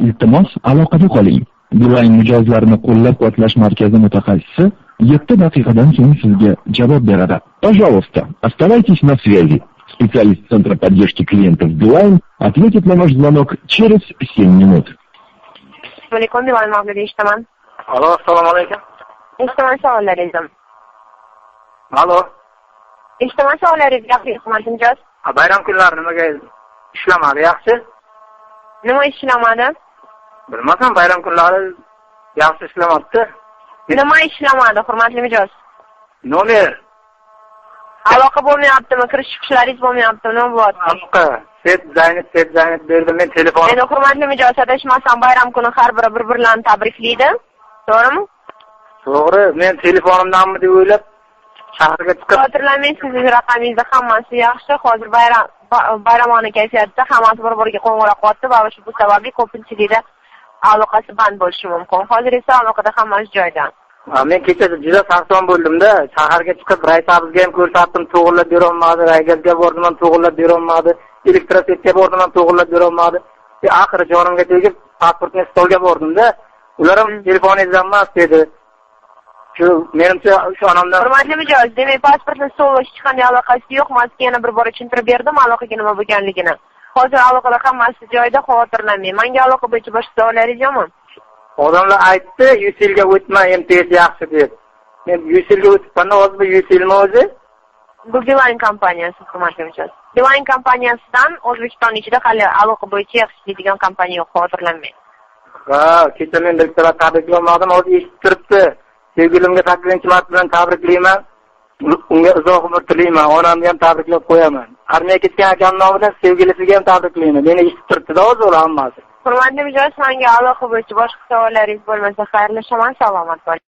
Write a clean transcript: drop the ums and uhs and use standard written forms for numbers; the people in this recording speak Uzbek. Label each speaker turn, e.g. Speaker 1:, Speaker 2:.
Speaker 1: Iltimos, aloqada qoling. Beeline mijozlarni qo'llab-quvvatlash markazi mutaxassisi 7 daqiqadan so'ng sizga javob beradi. Пожалуйста, оставайтесь на связи. Специалист Центра поддержки клиентов Beeline ответит на ваш звонок через 7 минут.
Speaker 2: Assalomu Beeline mag'lub eshitaman.
Speaker 3: Alo, assalomu alaykum.
Speaker 2: Eshitaman savollaringizni.
Speaker 3: Alo.
Speaker 2: Eshitaman savollaringizni, yaxshi xizmatingiz.
Speaker 3: Bayram kunlari nimaga ishlamadi, yaxshi?
Speaker 2: Nima ishlamadi?
Speaker 3: Bilmasam, bayram kunlari yaxshi ishlamabdi.
Speaker 2: Nima ishlamadi, hurmatli mijoz?
Speaker 3: Nomer.
Speaker 2: Aloqa bo'lmayaptimi? Kirish chiqishlaringiz bo'lmayaptimi? Nima bo'lyapti?
Speaker 3: Aloqa. Set Zaynab berdim men telefon.
Speaker 2: Endi hurmatli mijoz, adashmasam bayram kuni har biri bir-birlarini tabriklaydi. To'g'rimi?
Speaker 3: To'g'ri, men telefonimdanmi deb o'ylab shaharga chiqib.
Speaker 2: Xotirlamang, sizning raqamingizni hammasi yaxshi. Hozir bayramona kayfiyatda hammasi bir-biriga qo'ng'iroq qilyapti va shu sababli ko'pinchilikda aloqasi band bo'lishi mumkin. Hozir esa aloqada hammasi joyida.
Speaker 3: Men kecha juda sarson bo'ldim-da, shaharga chiqib raytabizga ham ko'rsatdim, to'g'irlab berolmadi, raygazga bordim, ham to'g'irlab berolmadi, elektrosetga bordim, ham to'g'irlab berolmadi. Oxiri jonimga tegib, pasportni stolga bordim-da, ular ham telefoningiz emas dedi. Shu menimcha shu onamdan
Speaker 2: hurmatli mijoz, demak pasportni stolga hech qanday aloqasi yo'q. Mazga yana bir bor tushuntirib berdim aloqaga nima bo'lganligini. Hozir aloqalar hammasi joyida, xavotirlanmang. Menga aloqa bo'yicha boshqa savollaringiz yo'qmi?
Speaker 3: Odamlar aytdi, 100 yilga o'tma MTS yaxshi deb. Men 100 yilga o'tibman, hozir bu 100 yilmi o'zi?
Speaker 2: Bu Beeline kompaniyasi, hurmatli mijoz. Beeline kompaniyasidan O'zbekiston ichida hali aloqa bo'yicha yaxshi ishlaydigan kompaniya yo'q, xavotirlanmang.
Speaker 3: Ha, kecha men direktorga tabriklamadim, hozir eshitib turibdi. Sevgilimga 8-mart bilan tabriklayman. Unga uzoq umr tilayman. Onamga ham tabriklab qo'yaman. Armiyaga ketgan akam nomidan sevgilisiga ham tabriklayman. Meni eshitib turibdi-da hozir hammasi.
Speaker 2: Hurmatli mijoz, menga aloqa bo'yicha boshqa savollaringiz bo'lmasa, xayrlashaman, salomat bo'ling.